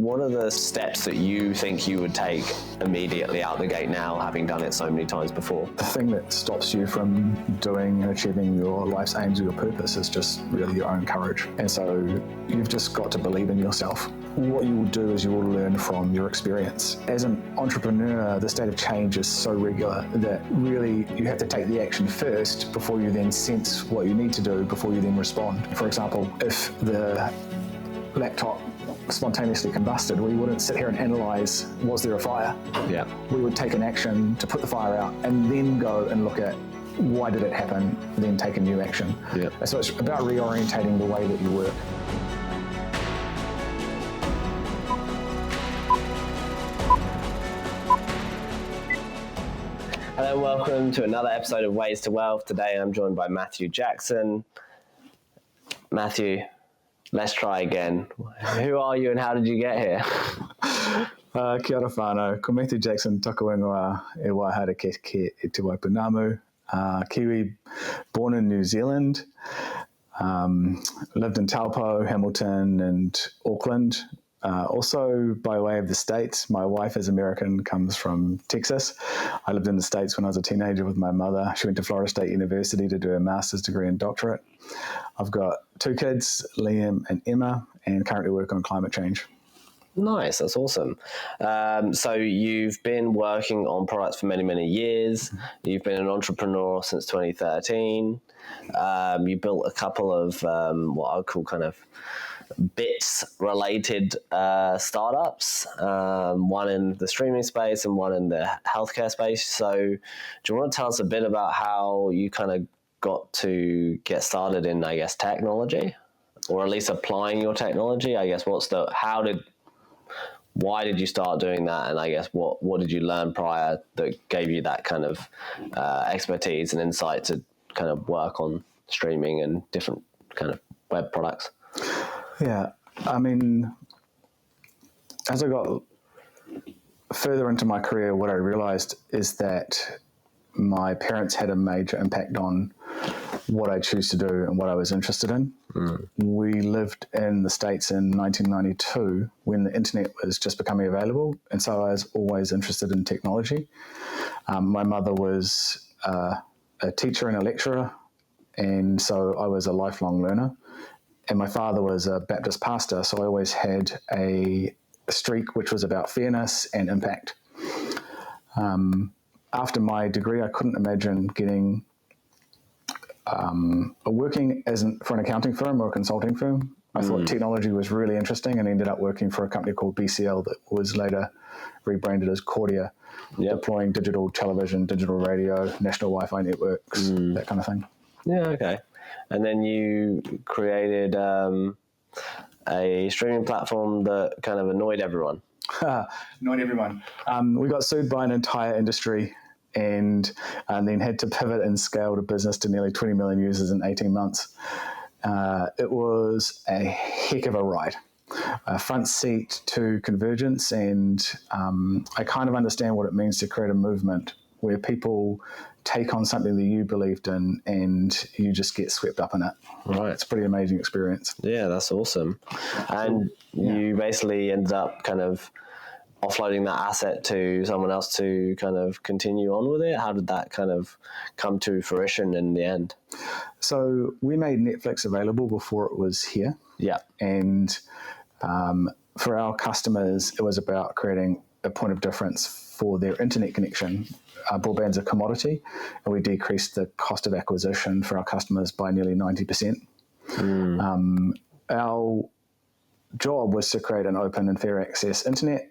what are the steps that you think you would take immediately out the gate now, having done it so many times before? The thing that stops you from doing and achieving your life's aims or your purpose is just really your own courage. And so you've just got to believe in yourself. What you will do is you will learn from your experience. As an entrepreneur, the state of change is so regular that really you have to take the action first before you then sense what you need to do, before you then respond. For example, if the laptop spontaneously combusted, we wouldn't sit here and analyse, was there a fire? Yeah. We would take an action to put the fire out and then go and look at why did it happen, then take a new action. Yeah. So it's about reorientating the way that you work. Hello and welcome to another episode of Ways to Wealth. Today I'm joined by Matthew Jackson. Matthew, let's try again. Who are you and how did you get here? Kia ora whānau, ko Matthew Jackson, taka ingoa e wahara ke e te Waipounamu. Kiwi, born in New Zealand, lived in Taupo, Hamilton and Auckland. Also by way of the States, my wife is American, comes from Texas. I lived in the States when I was a teenager with my mother. She went to Florida State University to do a master's degree and doctorate. I've got 2 kids, Liam and Emma, and currently work on climate change. Nice, that's awesome. So you've been working on products for many, many years. You've been an entrepreneur since 2013. You built a couple of what I would call kind of bits related startups, one in the streaming space and one in the healthcare space. So do you want to tell us a bit about how you kind of got to get started in, I guess, technology, or at least applying your technology? I guess why did you start doing that? And I guess what did you learn prior that gave you that kind of expertise and insight to kind of work on streaming and different kind of web products? Yeah, I mean, as I got further into my career, what I realized is that my parents had a major impact on what I choose to do and what I was interested in. We lived in the States in 1992 when the internet was just becoming available, and so I was always interested in technology. My mother was a teacher and a lecturer, and so I was a lifelong learner. And my father was a Baptist pastor, so I always had a streak which was about fairness and impact. After my degree, I couldn't imagine getting working for an accounting firm or a consulting firm. I thought technology was really interesting and ended up working for a company called BCL that was later rebranded as Cordia, deploying digital television, digital radio, national Wi-Fi networks, that kind of thing. Yeah, okay. And then you created a streaming platform that kind of annoyed everyone. Annoyed everyone. We got sued by an entire industry and then had to pivot and scale the business to nearly 20 million users in 18 months. It was a heck of a ride. Front seat to convergence, and I kind of understand what it means to create a movement where people take on something that you believed in and you just get swept up in it. Right. It's a pretty amazing experience. Yeah, that's awesome. And you basically ended up kind of offloading that asset to someone else to kind of continue on with it. How did that kind of come to fruition in the end? So we made Netflix available before it was here. Yeah. And for our customers, it was about creating a point of difference for their internet connection. Broadband's a commodity, and we decreased the cost of acquisition for our customers by nearly 90%. Our job was to create an open and fair access internet.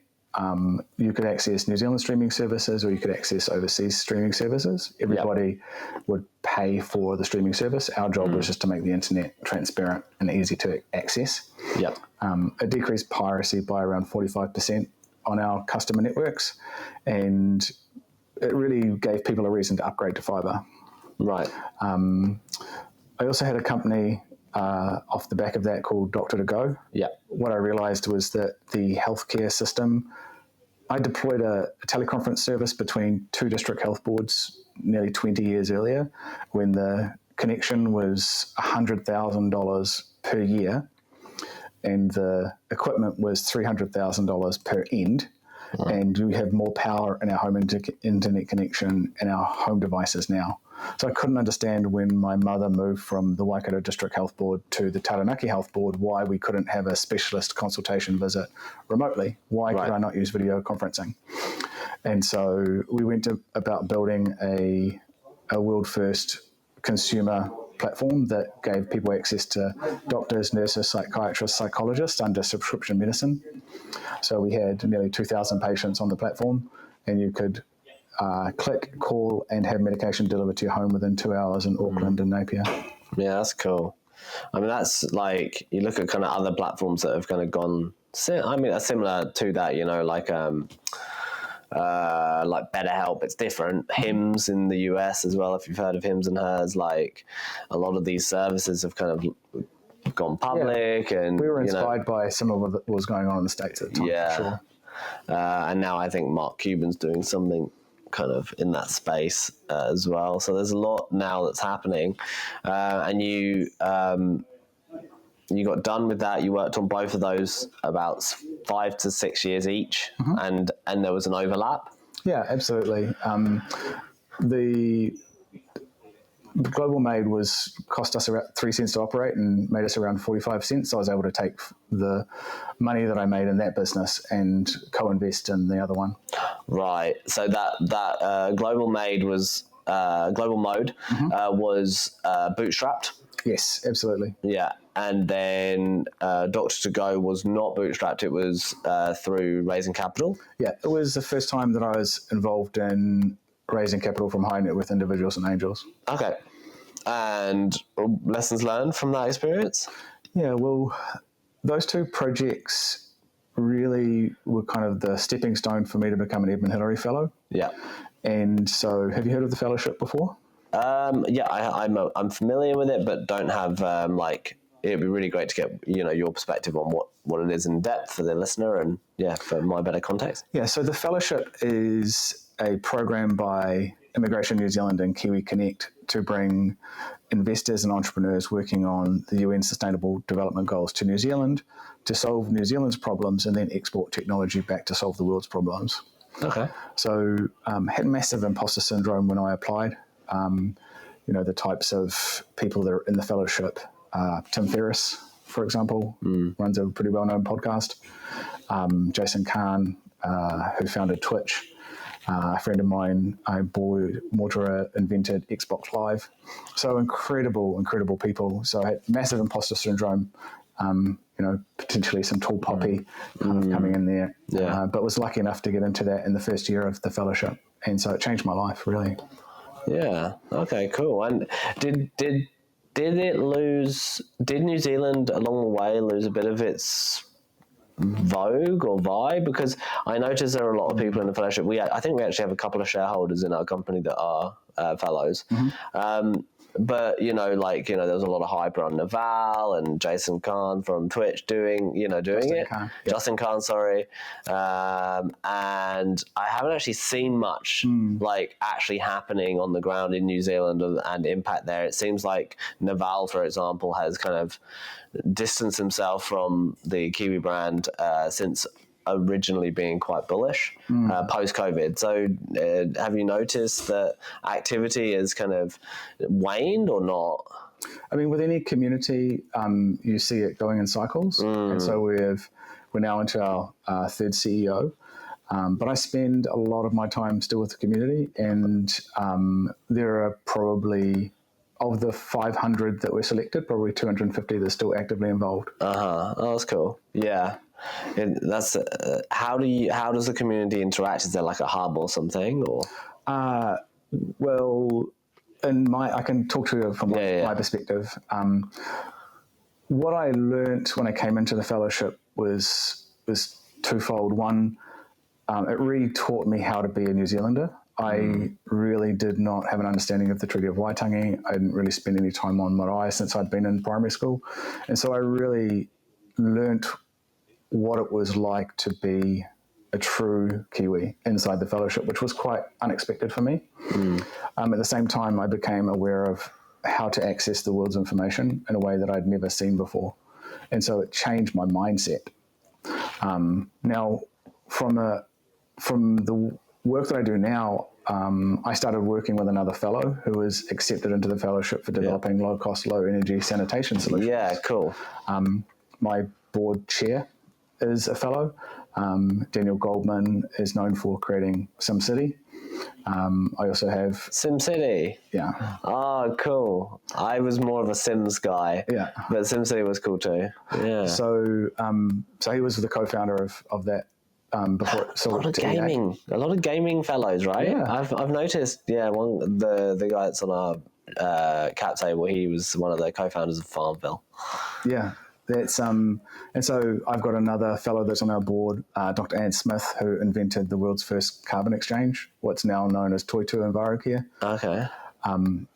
You could access New Zealand streaming services, or you could access overseas streaming services. Everybody would pay for the streaming service. Our job was just to make the internet transparent and easy to access. It decreased piracy by around 45% on our customer networks, and it really gave people a reason to upgrade to fibre. Right. I also had a company off the back of that called Doctor to Go. Yeah. What I realised was that the healthcare system, I deployed a teleconference service between 2 district health boards nearly 20 years earlier when the connection was $100,000 per year. and the equipment was $300,000 per end. And we have more power in our home internet connection and our home devices now. So I couldn't understand when my mother moved from the Waikato District Health Board to the Taranaki Health Board why we couldn't have a specialist consultation visit remotely. Why could I not use video conferencing? And so we went about building a world first consumer platform that gave people access to doctors, nurses, psychiatrists, psychologists under subscription medicine. So we had nearly 2,000 patients on the platform, and you could click, call, and have medication delivered to your home within 2 hours in Auckland and Napier. Yeah, that's cool. I mean, that's like, you look at kind of other platforms that have kind of gone, similar to that, you know, like BetterHelp. It's different. Hims in the US as well, if you've heard of Hims and Hers. Like, a lot of these services have kind of gone public, and we were inspired by some of what was going on in the States at the time. For sure. And now I think Mark Cuban's doing something kind of in that space as well. So there's a lot now that's happening, and you got done with that. You worked on both of those about 5 to 6 years each, and there was an overlap. Yeah, absolutely. The Global Made cost us around 3 cents to operate and made us around 45 cents. So I was able to take the money that I made in that business and co-invest in the other one. Right. So that Global Made was Global Mode was bootstrapped. Yes, absolutely. Yeah. And then Doctor To Go was not bootstrapped. It was through raising capital. Yeah, it was the first time that I was involved in raising capital from high net worth individuals and angels. Okay. And lessons learned from that experience? Yeah, well, those two projects really were kind of the stepping stone for me to become an Edmund Hillary Fellow. Yeah. And so have you heard of the fellowship before? Yeah, I'm familiar with it, but don't have it'd be really great to get your perspective on what it is in depth for the listener, and for my better context. Yeah, so the fellowship is a program by Immigration New Zealand and Kiwi Connect to bring investors and entrepreneurs working on the UN Sustainable Development Goals to New Zealand to solve New Zealand's problems and then export technology back to solve the world's problems. Okay. So had massive imposter syndrome when I applied. The types of people that are in the fellowship, Tim Ferriss, for example, runs a pretty well-known podcast. Jason Kahn, who founded Twitch. A friend of mine, Mortara, invented Xbox Live. So incredible people. So I had massive imposter syndrome, potentially some tall poppy kind of coming in there. Yeah. But was lucky enough to get into that in the first year of the fellowship. And so it changed my life, really. Yeah. Okay, cool. And did New Zealand along the way lose a bit of its vogue or vibe? Because I noticed there are a lot of people in the fellowship. I think we actually have a couple of shareholders in our company that are fellows. But there was a lot of hype around Naval and Jason Kahn from Twitch doing it. Kahn, Justin Kahn, sorry. And I haven't actually seen much actually happening on the ground in New Zealand and impact there. It seems like Naval, for example, has kind of distanced himself from the Kiwi brand since originally being quite bullish post-COVID. So have you noticed that activity has kind of waned or not? I mean, with any community, you see it going in cycles. And so we're now into our third CEO. But I spend a lot of my time still with the community, and there are probably, of the 500 that were selected, probably 250 that are still actively involved. Oh, that's cool. Yeah. That's how does the community interact? Is there like a hub or something, or? Well, I can talk to you from my perspective. What I learnt when I came into the fellowship was twofold. One, it really taught me how to be a New Zealander. I really did not have an understanding of the Treaty of Waitangi. I didn't really spend any time on marae since I'd been in primary school, and so I really learnt what it was like to be a true Kiwi inside the fellowship, which was quite unexpected for me. At the same time, I became aware of how to access the world's information in a way that I'd never seen before. And so it changed my mindset. Now, from the work that I do now, I started working with another fellow who was accepted into the fellowship for developing low-cost, low-energy sanitation solutions. Yeah, cool. My board chair is a fellow. Daniel Goldman is known for creating SimCity. I also have SimCity. Yeah. Oh, cool. I was more of a Sims guy. Yeah. But SimCity was cool too. Yeah. So he was the co-founder of that. Before it sold to EA. A lot of gaming fellows, right? Yeah. I've noticed. Yeah, the guy that's on our cap table, he was one of the co-founders of Farmville. Yeah, that's and so I've got another fellow that's on our board, Dr. Anne Smith, who invented the world's first carbon exchange, what's now known as Toitū EnviroCare. Okay.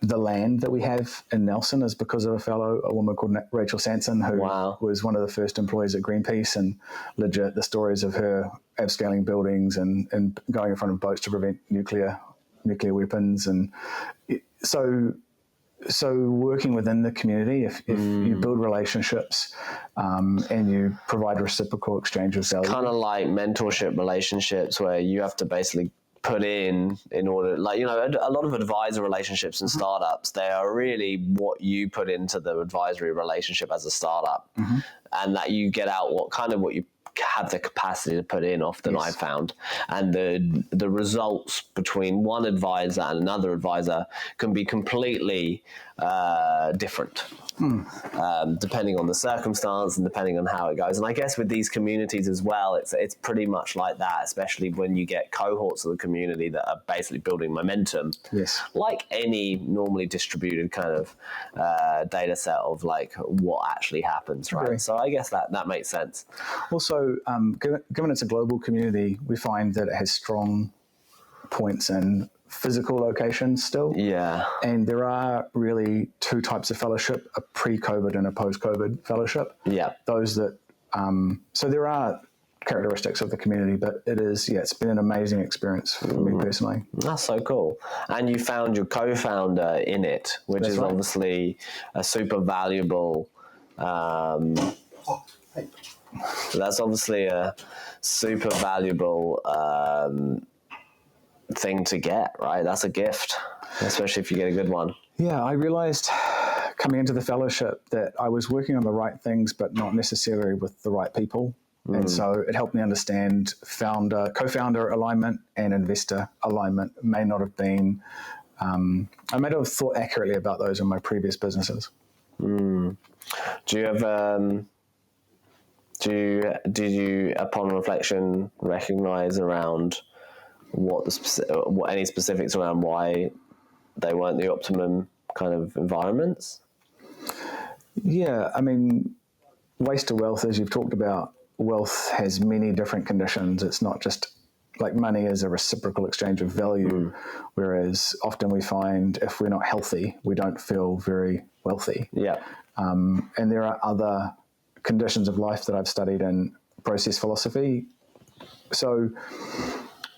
The land that we have in Nelson is because of a woman called Rachel Sanson, who was one of the first employees at Greenpeace, and legit the stories of her upscaling buildings and going in front of boats to prevent nuclear weapons. And so working within the community, if you build relationships and you provide reciprocal exchange of value. Kind of like mentorship relationships where you have to basically put in order, like, you know, a lot of advisor relationships and startups, they are really what you put into the advisory relationship as a startup, and that you get out what you have the capacity to put in often. Yes. I found, and the results between one advisor and another advisor can be completely different. Depending on the circumstance and depending on how it goes. And I guess with these communities as well, it's pretty much like that, especially when you get cohorts of the community that are basically building momentum. Yes. Like any normally distributed kind of data set of like what actually happens, right? Okay. So I guess that makes sense. Also, given it's a global community, we find that it has strong points in physical locations still. Yeah. And there are really two types of fellowship, a pre-COVID and a post-COVID fellowship. Yeah. Those that, so there are characteristics of the community, but it's been an amazing experience for me personally. That's so cool. And you found your co-founder in it, which is right. Obviously a super valuable, that's obviously a super valuable thing to get, right? That's a gift, especially if you get a good one. Yeah, I realized coming into the fellowship that I was working on the right things, but not necessarily with the right people. And so it helped me understand co-founder alignment and investor alignment may not have been, I may not have thought accurately about those in my previous businesses. Do you have, did you, upon reflection, recognize around what any specifics around why they weren't the optimum kind of environments? Yeah, I mean, waste to wealth, as you've talked about, wealth has many different conditions. It's not just like money is a reciprocal exchange of value, whereas often we find if we're not healthy, we don't feel very wealthy. Yeah. And there are other conditions of life that I've studied in process philosophy. So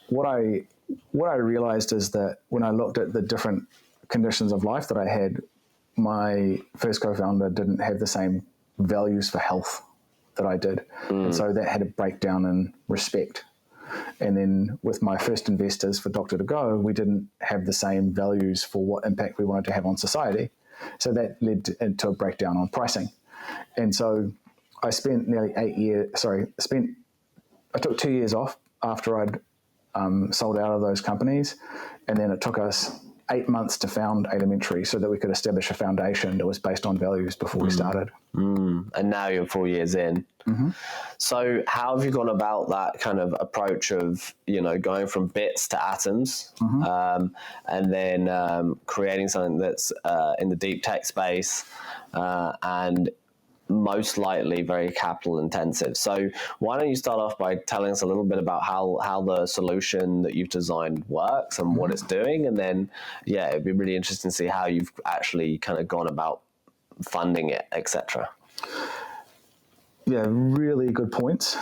what I realized is that when I looked at the different conditions of life that I had, my first co-founder didn't have the same values for health that I did. And so that had a breakdown in respect. And then with my first investors for Doctor to Go, we didn't have the same values for what impact we wanted to have on society. So that led to a breakdown on pricing. And so I spent nearly I took 2 years off after I'd sold out of those companies. And then it took us 8 months to found Alimentary so that we could establish a foundation that was based on values before we started. And now you're 4 years in. So how have you gone about that kind of approach of, you know, going from bits to atoms, and then creating something that's in the deep tech space and most likely very capital intensive? So why don't you start off by telling us a little bit about how the solution that you've designed works and what it's doing, and then it'd be really interesting to see how you've actually kind of gone about funding it, etc. Yeah, really good points.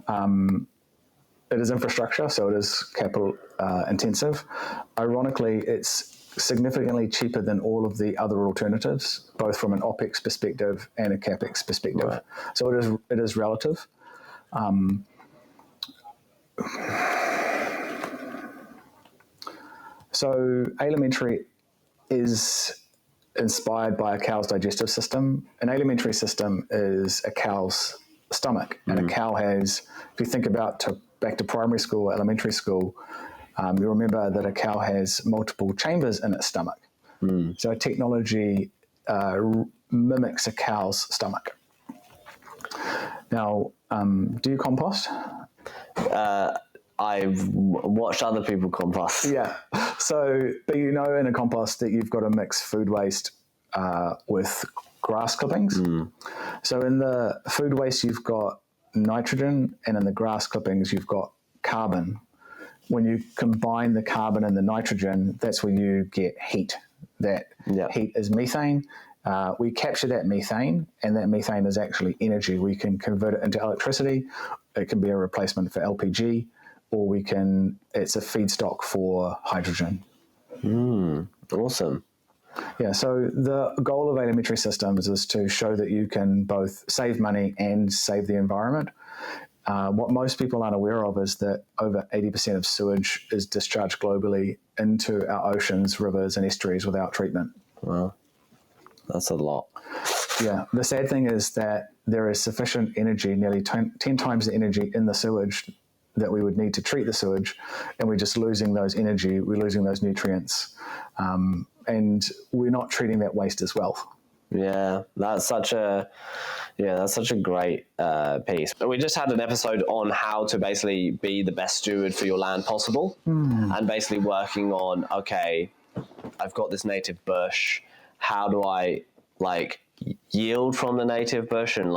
It is infrastructure, so it is capital intensive. Ironically, it's significantly cheaper than all of the other alternatives, both from an OPEX perspective and a CAPEX perspective. Right. So it is relative. So Alimentary is inspired by a cow's digestive system. An alimentary system is a cow's stomach, and a cow has, if you think about back to primary school, elementary school, you remember that a cow has multiple chambers in its stomach. So technology mimics a cow's stomach. Now, do you compost? I've watched other people compost. Yeah. So, but in a compost that you've got to mix food waste with grass clippings. So in the food waste, you've got nitrogen, and in the grass clippings, you've got carbon. When you combine the carbon and the nitrogen, that's where you get heat. That heat is methane. We capture that methane, and that methane is actually energy. We can convert it into electricity. It can be a replacement for LPG, or it's a feedstock for hydrogen. Awesome. Yeah, so the goal of alimentary systems is to show that you can both save money and save the environment. What most people aren't aware of is that over 80% of sewage is discharged globally into our oceans, rivers, and estuaries without treatment. Wow, that's a lot. Yeah, the sad thing is that there is sufficient energy, nearly 10 times the energy in the sewage that we would need to treat the sewage, and we're just losing those energy, we're losing those nutrients, and we're not treating that waste as wealth. Yeah, that's such a great piece. But we just had an episode on how to basically be the best steward for your land possible, and basically working on, okay, I've got this native bush. How do I yield from the native bush and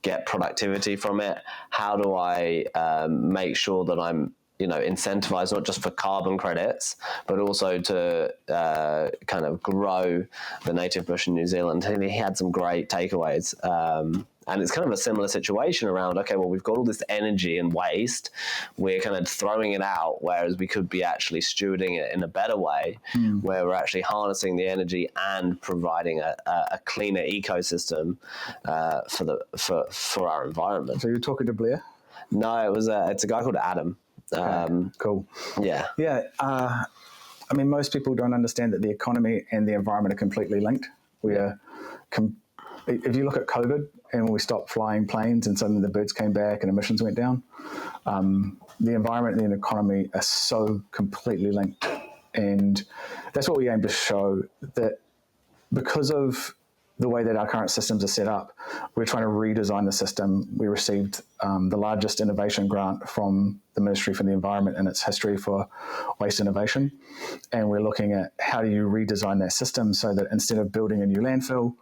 get productivity from it? How do I make sure that I'm incentivized not just for carbon credits, but also to kind of grow the native bush in New Zealand? And he had some great takeaways. And it's kind of a similar situation around, okay, well, we've got all this energy and waste. We're kind of throwing it out, whereas we could be actually stewarding it in a better way, where we're actually harnessing the energy and providing a cleaner ecosystem for our environment. So you're talking to Blair? No, it's a guy called Adam. Cool. Yeah. Yeah. I mean, most people don't understand that the economy and the environment are completely linked. If you look at COVID and when we stopped flying planes and suddenly the birds came back and emissions went down, the environment and the economy are so completely linked. And that's what we aim to show, that because of the way that our current systems are set up, we're trying to redesign the system. We received the largest innovation grant from the Ministry for the Environment in its history for waste innovation. And we're looking at how do you redesign that system so that instead of building a new landfill,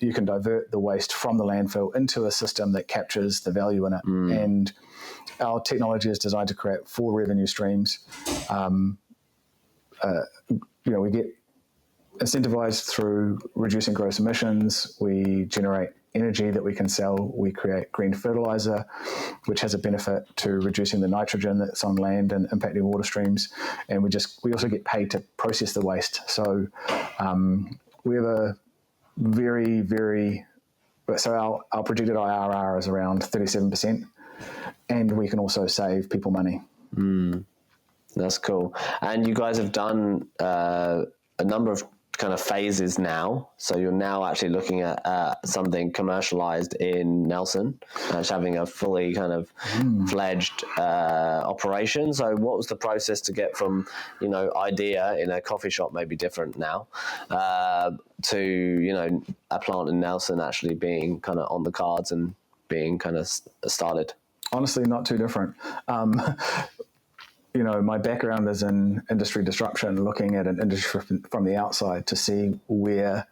you can divert the waste from the landfill into a system that captures the value in it. And our technology is designed to create 4 revenue streams. We get incentivized through reducing gross emissions. We generate energy that we can sell. We create green fertiliser, which has a benefit to reducing the nitrogen that's on land and impacting water streams. And we also get paid to process the waste. So we have a very, very, so our projected IRR is around 37%, and we can also save people money. That's cool. And you guys have done a number of kind of phases now. So you're now actually looking at something commercialized in Nelson, having a fully kind of fledged operation. So what was the process to get from, idea in a coffee shop, maybe different now, to, a plant in Nelson actually being kind of on the cards and being kind of started? Honestly, not too different. My background is in industry disruption, looking at an industry from the outside to see where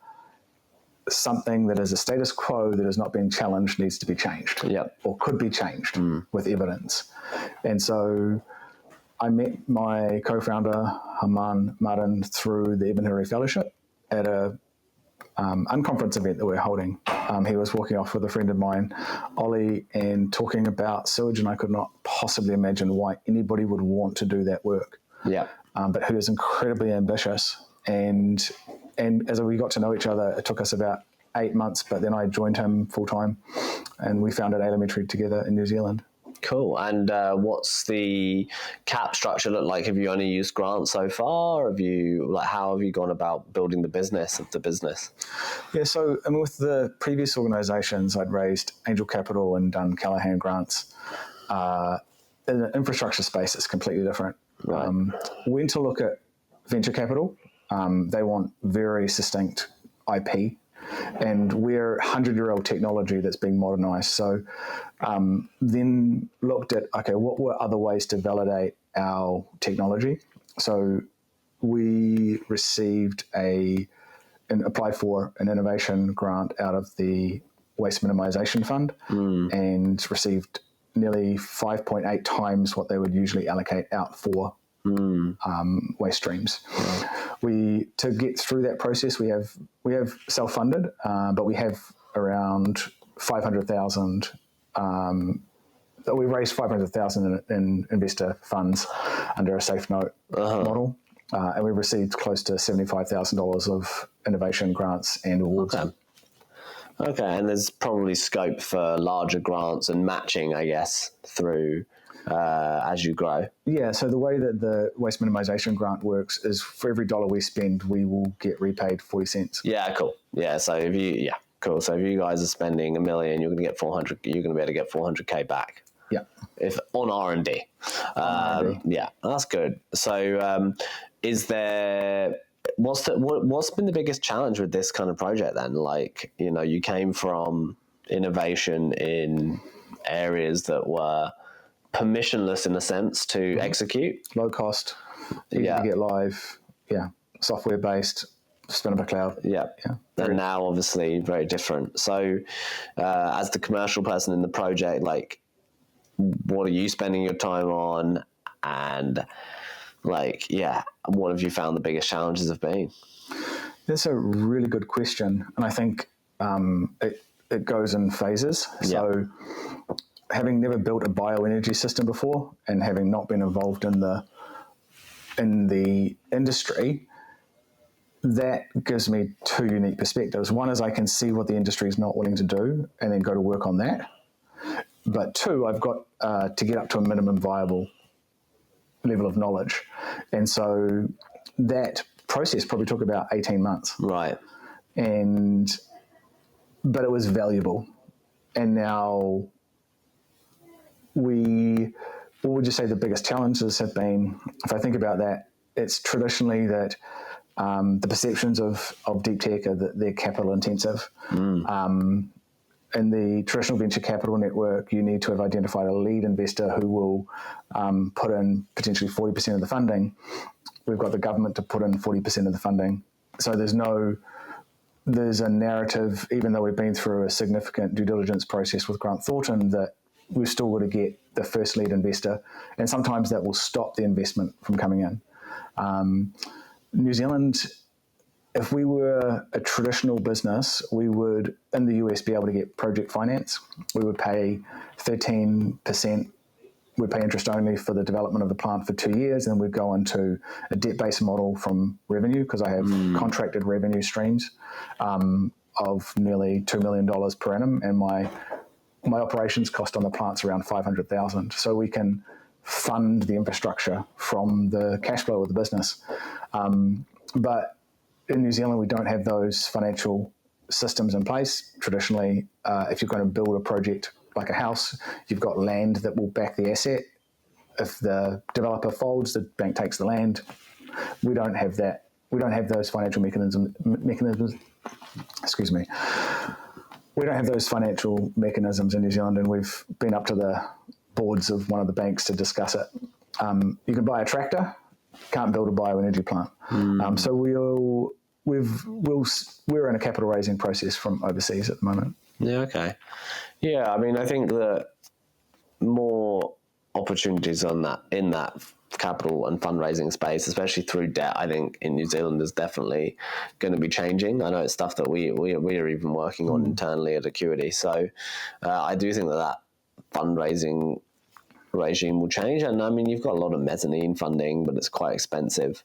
something that is a status quo that is not being challenged needs to be changed, or could be changed with evidence. And so I met my co-founder, Haman Martin, through the Alimentary Fellowship at a unconference event that we're holding. He was walking off with a friend of mine, Ollie, and talking about sewage, and I could not possibly imagine why anybody would want to do that work. Yeah. but who is incredibly ambitious. And as we got to know each other, it took us about 8 months, but then I joined him full time, and we founded Alimentary together in New Zealand. Cool. And what's the cap structure look like? Have you only used grants so far? How have you gone about building the business of the business? Yeah, so with the previous organisations, I'd raised angel capital and done Callaghan grants. In the infrastructure space, it's completely different. Right. When to look at venture capital, they want very succinct IP, and we're 100-year-old technology that's being modernised. So then looked at, okay, what were other ways to validate our technology? So we received and applied for an innovation grant out of the Waste Minimisation Fund and received nearly 5.8 times what they would usually allocate out for waste streams. To get through that process, we have self-funded, but we have around 500,000. We raised 500,000 in investor funds under a safe note model, and we received close to $75,000 of innovation grants and awards. Okay, and there's probably scope for larger grants and matching, I guess, through as you grow. Yeah, so the way that the waste minimisation grant works is for every dollar we spend, we will get repaid 40 cents. Yeah, cool. Yeah, so if you guys are spending $1 million, you're going to get 400. You're going to be able to get 400K back. Yeah, if on R&D. Yeah, that's good. So, is there? What's been the biggest challenge with this kind of project then? Like, you came from innovation in areas that were permissionless in a sense to execute. Low cost, easy to get live, software based, spin up a cloud. Yeah. And now obviously very different. So as the commercial person in the project, like, what are you spending your time on? And what have you found the biggest challenges have been? That's a really good question. And I think it goes in phases. So having never built a bioenergy system before and having not been involved in the industry, that gives me two unique perspectives. One is I can see what the industry is not willing to do and then go to work on that. But two, I've got to get up to a minimum viable level of knowledge. And so that process probably took about 18 months. Right. But it was valuable. And now what would you say the biggest challenges have been? If I think about that, it's traditionally that the perceptions of deep tech are that they're capital intensive. In the traditional venture capital network, you need to have identified a lead investor who will put in potentially 40% of the funding. We've got the government to put in 40% of the funding. So there's a narrative, even though we've been through a significant due diligence process with Grant Thornton, that we've still got to get the first lead investor. And sometimes that will stop the investment from coming in. New Zealand, if we were a traditional business, we would, in the US, be able to get project finance. We would pay 13%. We'd pay interest only for the development of the plant for 2 years, and we'd go into a debt-based model from revenue, because I have contracted revenue streams of nearly $2 million per annum, and my operations cost on the plant's around $500,000. So we can fund the infrastructure from the cash flow of the business. But in New Zealand, we don't have those financial systems in place. Traditionally, if you're going to build a project like a house, you've got land that will back the asset. If the developer folds, the bank takes the land. We don't have that. We don't have those financial mechanisms. Excuse me. We don't have those financial mechanisms in New Zealand, and we've been up to the boards of one of the banks to discuss it. You can buy a tractor, can't build a bioenergy plant. So we're in a capital raising process from overseas at the moment. Yeah. Okay. Yeah. I mean, I think that more opportunities in that capital and fundraising space, especially through debt, I think in New Zealand is definitely going to be changing. I know it's stuff that we are even working on internally at Acuity. So I do think that fundraising regime will change. And I mean, you've got a lot of mezzanine funding, but it's quite expensive.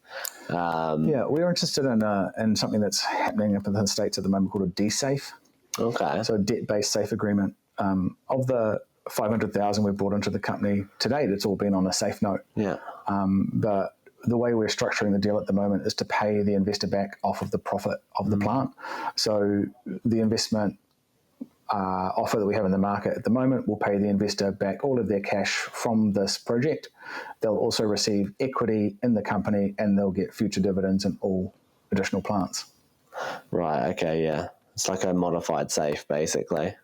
Yeah, we're interested in something that's happening up in the States at the moment called a DSAFE. Okay. So a debt-based safe agreement. Of the 500,000 we've brought into the company to date, it's all been on a safe note. Yeah. But the way we're structuring the deal at the moment is to pay the investor back off of the profit of the plant. So the investment offer that we have in the market at the moment will pay the investor back all of their cash from this project. They'll also receive equity in the company, and they'll get future dividends in all additional plants. Right. Okay. Yeah. It's like a modified safe, basically.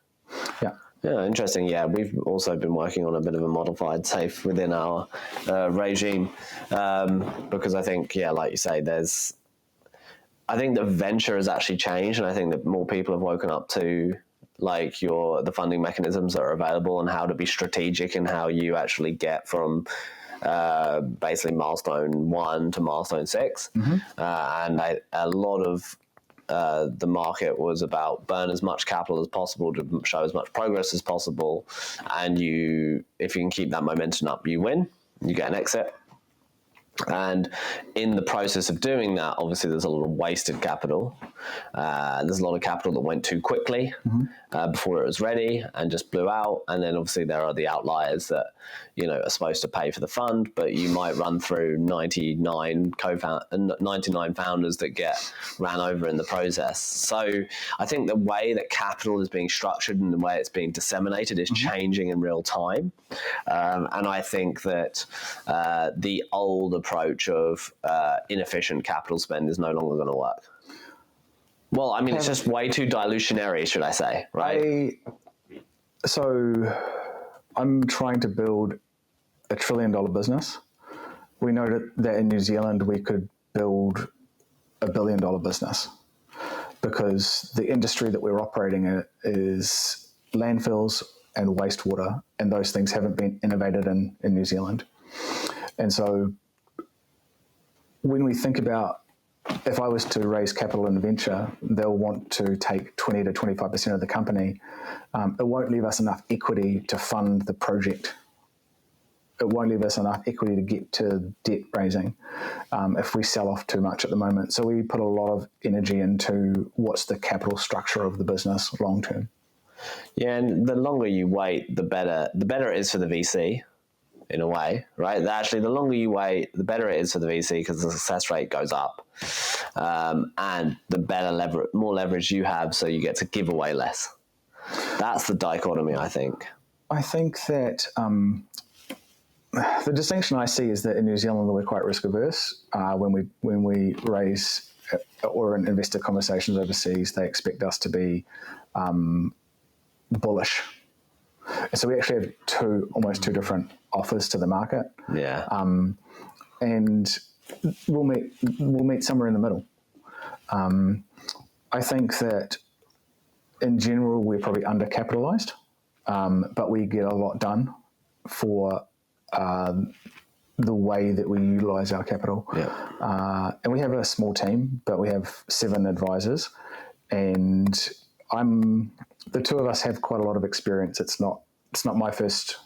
Yeah. Yeah, interesting. Yeah, we've also been working on a bit of a modified safe within our regime because I think, yeah, like you say, I think the venture has actually changed, and I think that more people have woken up to like the funding mechanisms that are available and how to be strategic and how you actually get from basically milestone 1 to milestone 6. And a lot of the market was about burn as much capital as possible to show as much progress as possible, and if you can keep that momentum up, you win, you get an exit. And in the process of doing that, obviously there's a lot of wasted capital. There's a lot of capital that went too quickly before it was ready and just blew out. And then obviously there are the outliers that, are supposed to pay for the fund, but you might run through 99 founders that get ran over in the process. So I think the way that capital is being structured and the way it's being disseminated is changing in real time. And I think that the old approach of inefficient capital spend is no longer going to work. Well, I mean, it's just way too dilutionary, should I say, right? So I'm trying to build a $1 trillion business. We know that in New Zealand we could build a $1 billion business because the industry that we're operating in is landfills and wastewater, and those things haven't been innovated in New Zealand. And so when we think about if I was to raise capital in venture, they'll want to take 20 to 25% of the company. It won't leave us enough equity to fund the project. It won't leave us enough equity to get to debt raising if we sell off too much at the moment. So we put a lot of energy into what's the capital structure of the business long term. Yeah, and the longer you wait, the better it is for the VC, in a way, right? Actually, the longer you wait, the better it is for the VC because the success rate goes up, and the better more leverage you have, so you get to give away less. That's the dichotomy, I think. I think that the distinction I see is that in New Zealand we're quite risk averse. When we raise or in investor conversations overseas, they expect us to be bullish. So we actually have almost two different offers to the market. Yeah. And we'll meet somewhere in the middle. I think that in general we're probably undercapitalized, but we get a lot done for the way that we utilize our capital. Yeah. And we have a small team, but we have 7 advisors, and the two of us have quite a lot of experience. It's not my first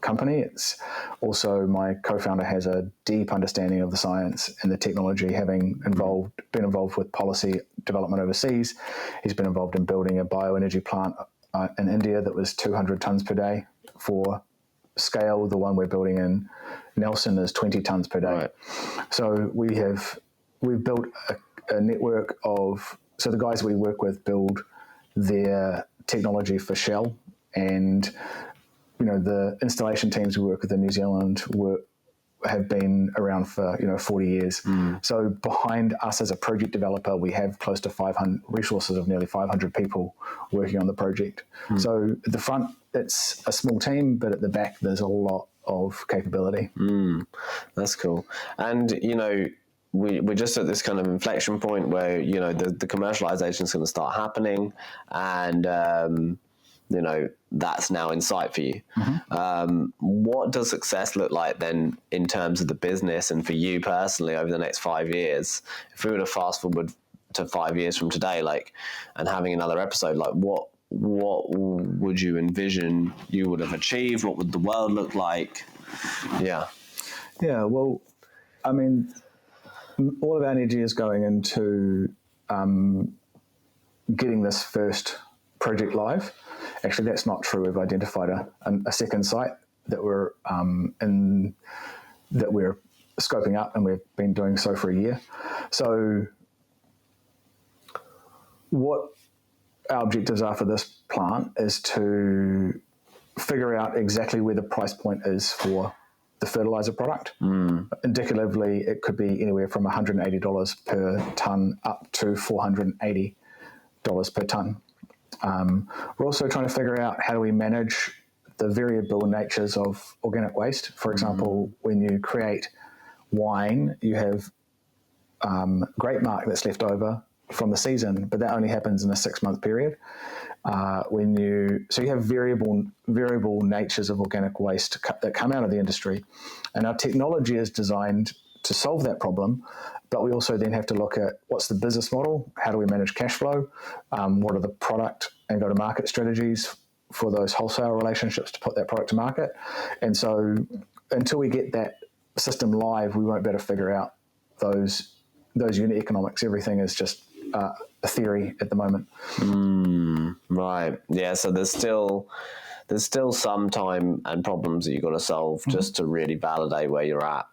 company. It's also my co-founder has a deep understanding of the science and the technology, having been involved with policy development overseas. He's been involved in building a bioenergy plant in India that was 200 tons per day for scale. The one we're building in Nelson is 20 tons per day. Right. So we've built a network of, so the guys we work with build their technology for Shell, and the installation teams we work with in New Zealand have been around for 40 years. So behind us as a project developer, we have close to 500 resources of nearly 500 people working on the project. So at the front, it's a small team, but at the back, there's a lot of capability. That's cool. And we're just at this kind of inflection point where the commercialization is going to start happening, and that's now in sight for you. What does success look like then in terms of the business and for you personally over the next 5 years? If we were to fast forward to 5 years from today, and having another episode, what would you envision you would have achieved? What would the world look like? Yeah. Yeah, well, I mean, all of our energy is going into getting this first project live. Actually, that's not true. We've identified a second site that we're scoping up, and we've been doing so for a year. So what our objectives are for this plant is to figure out exactly where the price point is for the fertiliser product. Indicatively, it could be anywhere from $180 per tonne up to $480 per tonne. We're also trying to figure out how do we manage the variable natures of organic waste. For example, when you create wine, you have grape marc that's left over from the season, but that only happens in a 6-month period. So you have variable natures of organic waste that come out of the industry, and our technology is designed to solve that problem. But we also then have to look at what's the business model, how do we manage cash flow, what are the product and go-to-market strategies for those wholesale relationships to put that product to market. And so until we get that system live, we won't be able to figure out those unit economics. Everything is just a theory at the moment. Right. Yeah. So there's still some time and problems that you've got to solve just to really validate where you're at.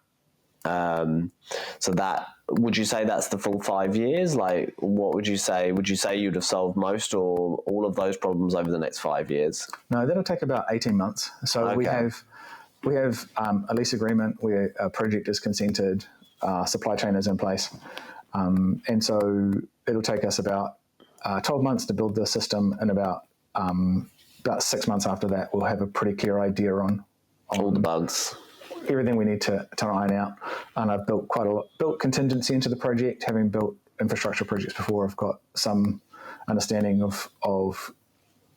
So that, would you say that's the full 5 years? Like, what would you say? Would you say you'd have solved most or all of those problems over the next 5 years? No, that'll take about 18 months. So Okay. we have a lease agreement where a project is consented, supply chain is in place. And so it'll take us about 12 months to build the system, and about 6 months after that, we'll have a pretty clear idea on All the bugs. Everything we need to iron out. And I've built built contingency into the project. Having built infrastructure projects before, I've got some understanding of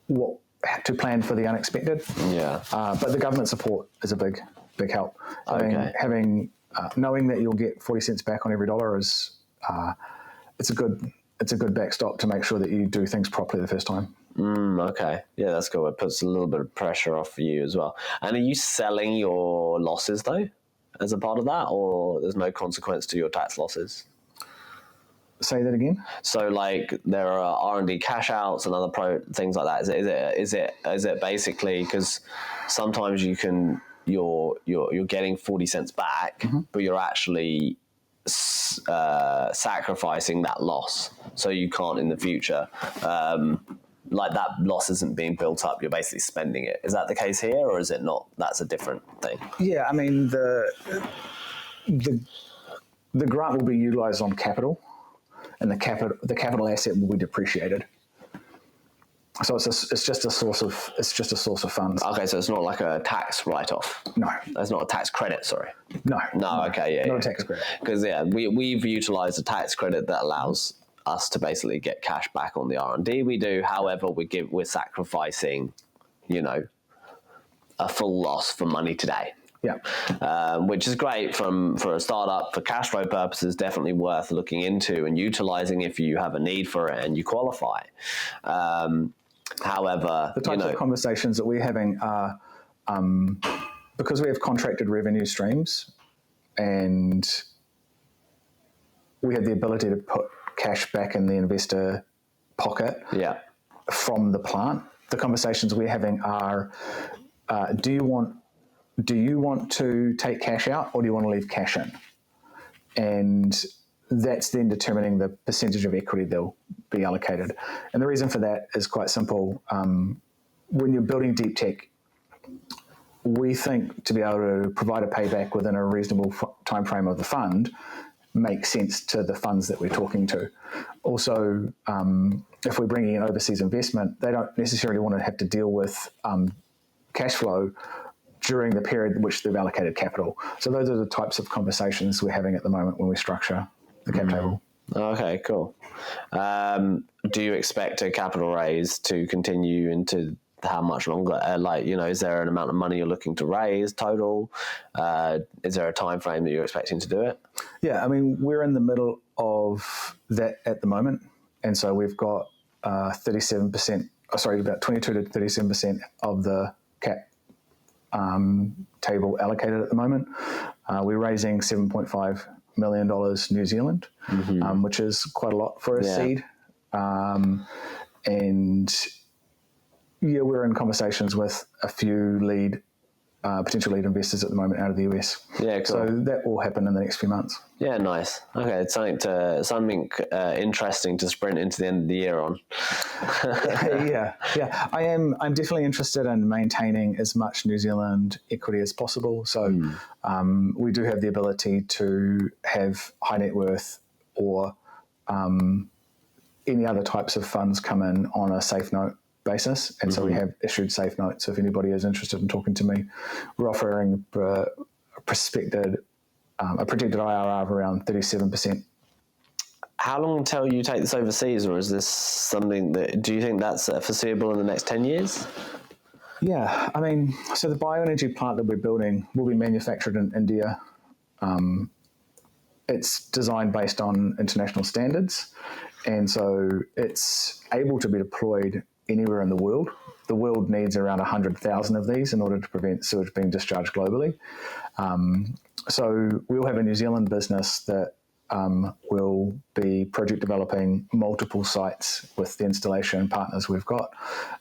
what to plan for the unexpected. Yeah. But the government support is a big help. Having knowing that you'll get 40 cents back on every dollar is it's a good backstop to make sure that you do things properly the first time. Okay. Yeah, that's good. It puts a little bit of pressure off you as well. And are you selling your losses, though, as a part of that, or there's no consequence to your tax losses? Say that again. So, like, there are R&D cash outs and other things like that. Is it basically, because sometimes you're getting 40 cents back, but you're actually sacrificing that loss, so you can't in the future. Like, that loss isn't being built up, you're basically spending it. Is that the case here, or is it not? That's a different thing. Yeah, I mean, the grant will be utilised on capital, and the capital asset will be depreciated. So it's just a source of funds. Okay, so it's not like a tax write-off. No, it's not a tax credit. Sorry. No. Okay, yeah, not a tax credit. Because we've utilised a tax credit that allows us to basically get cash back on the R&D we do. However, we're sacrificing, a full loss for money today. Yeah. Which is great for a startup. For cash flow purposes, definitely worth looking into and utilising if you have a need for it and you qualify. However, the types of conversations that we're having are, because we have contracted revenue streams and we have the ability to put cash back in the investor pocket from the plant. The conversations we're having are, do you want to take cash out, or do you want to leave cash in? And that's then determining the percentage of equity they'll be allocated. And the reason for that is quite simple. When you're building deep tech, we think to be able to provide a payback within a reasonable time frame of the fund makes sense to the funds that we're talking to. Also, if we're bringing in overseas investment, they don't necessarily want to have to deal with cash flow during the period in which they've allocated capital. So those are the types of conversations we're having at the moment when we structure the cap table. Okay, cool. Do you expect a capital raise to continue into how much longer? Is there an amount of money you're looking to raise total? Is there a time frame that you're expecting to do it? Yeah, I mean, we're in the middle of that at the moment. And so we've got 37%, about 22 to 37% of the cap table allocated at the moment. We're raising $7.5 million New Zealand, which is quite a lot for a seed. And yeah, we're in conversations with a few potential lead investors at the moment out of the US. Yeah, cool. So that will happen in the next few months. Yeah, nice. Okay, it's something interesting to sprint into the end of the year on. Yeah. I'm definitely interested in maintaining as much New Zealand equity as possible. So we do have the ability to have high net worth or any other types of funds come in on a safe note basis. And so we have issued safe notes. So if anybody is interested in talking to me, we're offering a projected IRR of around 37%. How long until you take this overseas, or is this something do you think that's foreseeable in the next 10 years? Yeah, I mean, so the bioenergy plant that we're building will be manufactured in India. It's designed based on international standards, and so it's able to be deployed anywhere in the world. The world needs around 100,000 of these in order to prevent sewage being discharged globally. So we'll have a New Zealand business that will be project developing multiple sites with the installation partners we've got.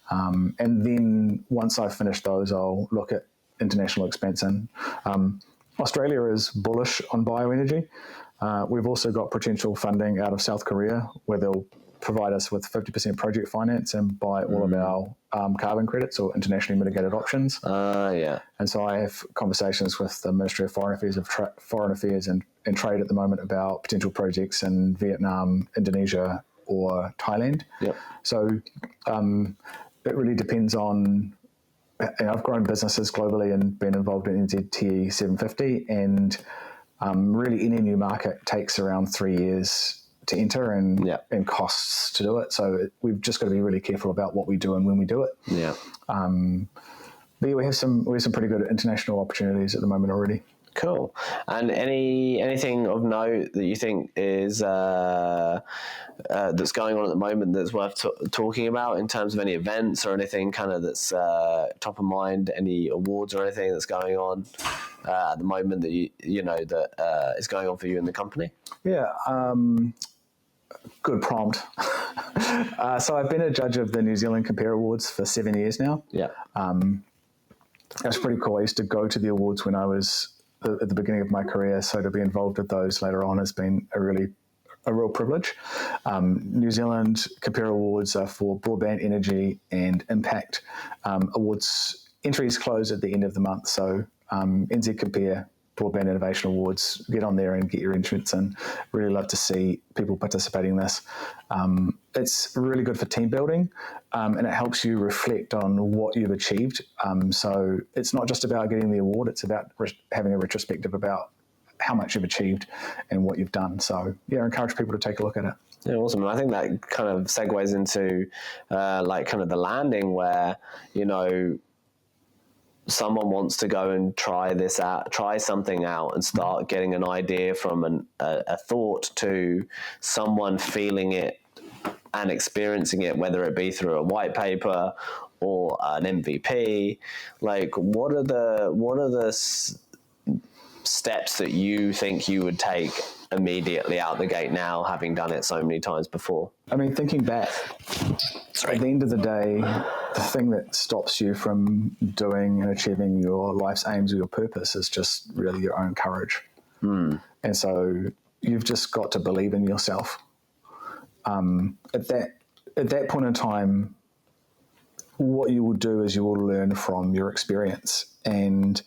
And then once I've finished those, I'll look at international expansion. Australia is bullish on bioenergy. We've also got potential funding out of South Korea, where they'll provide us with 50% project finance and buy all of our carbon credits or internationally mitigated options. And so I have conversations with the Ministry of Foreign Affairs and Trade at the moment about potential projects in Vietnam, Indonesia, or Thailand. Yep. So it really depends on. I've grown businesses globally and been involved in NZTE 750, and really any new market takes around 3 years to enter and costs to do it. So we've just got to be really careful about what we do and when we do it. Yeah. But yeah, we have some pretty good international opportunities at the moment already. Cool. And anything of note that you think is that's going on at the moment that's worth talking about in terms of any events or anything kind of that's top of mind, any awards or anything that's going on at the moment that you know that is going on for you in the company? Yeah. Good prompt. So I've been a judge of the New Zealand Compare Awards for 7 years now. Yeah. That's pretty cool. I used to go to the awards when I was at the beginning of my career, so to be involved with those later on has been a real privilege. New Zealand Compare Awards are for broadband energy and impact. Awards entries close at the end of the month, so NZ Compare Broadband Innovation Awards, get on there and get your entrance in. Really love to see people participating in this. It's really good for team building, and it helps you reflect on what you've achieved. So it's not just about getting the award, it's about having a retrospective about how much you've achieved and what you've done. So yeah, I encourage people to take a look at it. Yeah, awesome. And I think that kind of segues into like kind of the landing where, you know, someone wants to go and try something out and start getting an idea from a thought to someone feeling it and experiencing it, whether it be through a white paper or an MVP. Like, what are the steps that you think you would take immediately out the gate now, having done it so many times before? I mean, thinking back, at the end of the day, the thing that stops you from doing and achieving your life's aims or your purpose is just really your own courage. And so you've just got to believe in yourself. At that point in time, what you will do is you will learn from your experience. And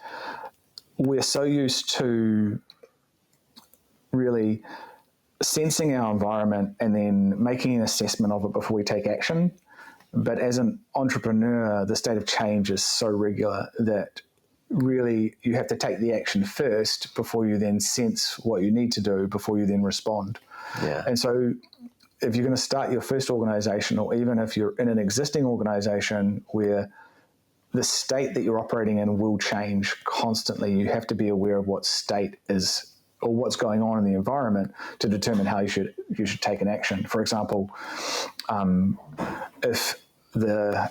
we're so used to really sensing our environment and then making an assessment of it before we take action. But as an entrepreneur, the state of change is so regular that really you have to take the action first before you then sense what you need to do, before you then respond. Yeah. And so if you're going to start your first organization, or even if you're in an existing organization where the state that you're operating in will change constantly, you have to be aware of what state is or what's going on in the environment to determine how you should take an action. For example, if the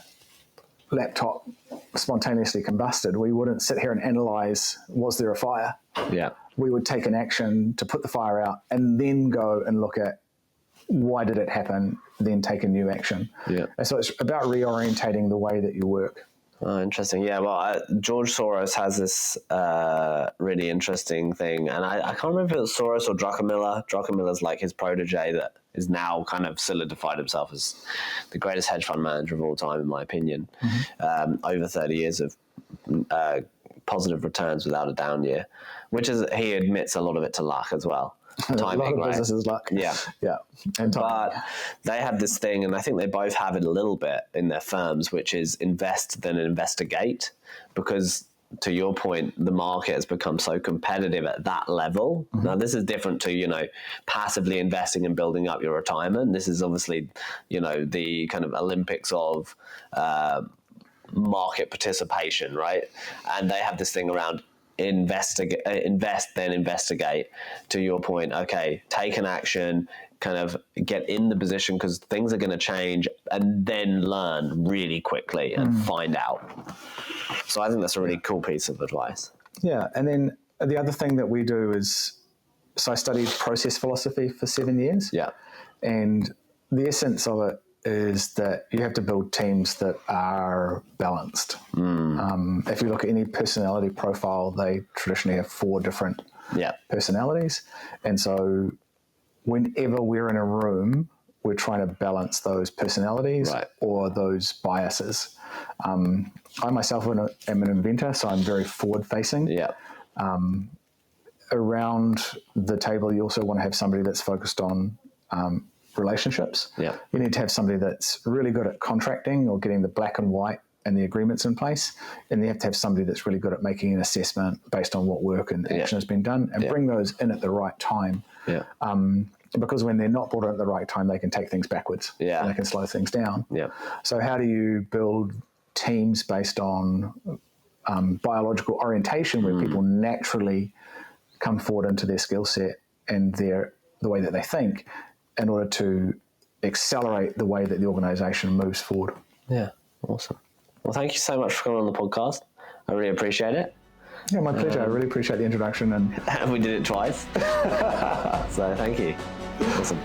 laptop spontaneously combusted, we wouldn't sit here and analyze, was there a fire? Yeah. We would take an action to put the fire out and then go and look at why did it happen, then take a new action. Yeah. And so it's about reorientating the way that you work. Oh, interesting. Yeah, well, George Soros has this really interesting thing, and I can't remember if it was Soros or Druckenmiller. Druckenmiller's like his protege that is now kind of solidified himself as the greatest hedge fund manager of all time, in my opinion. Over 30 years of positive returns without a down year, which is, he admits a lot of it to luck as well. Timing, a lot of right? business is luck. Yeah. And but they have this thing, and I think they both have it a little bit in their firms, which is invest then investigate, because to your point, the market has become so competitive at that level. Now, this is different to, passively investing and building up your retirement. This is obviously, the kind of Olympics of market participation, right? And they have this thing around invest, then investigate. To your point, okay, take an action, kind of get in the position, because things are going to change, and then learn really quickly and find out. So I think that's a really cool piece of advice. Yeah, and then the other thing that we do is, so I studied process philosophy for 7 years. Yeah. And the essence of it is that you have to build teams that are balanced. If you look at any personality profile, they traditionally have 4 different personalities. And so whenever we're in a room, we're trying to balance those personalities or those biases. I myself am an inventor, so I'm very forward-facing. Yeah. Around the table, you also want to have somebody that's focused on relationships. Yeah. You need to have somebody that's really good at contracting or getting the black and white and the agreements in place. And you have to have somebody that's really good at making an assessment based on what work and action has been done, and bring those in at the right time. Yeah. Because when they're not brought in at the right time, they can take things backwards. Yeah. And they can slow things down. Yeah. So how do you build teams based on biological orientation, where people naturally come forward into their skill set and the way that they think, in order to accelerate the way that the organization moves forward? Yeah, awesome. Well, thank you so much for coming on the podcast. I really appreciate it. Yeah, my pleasure. I really appreciate the introduction. And we did it twice. So thank you. Awesome.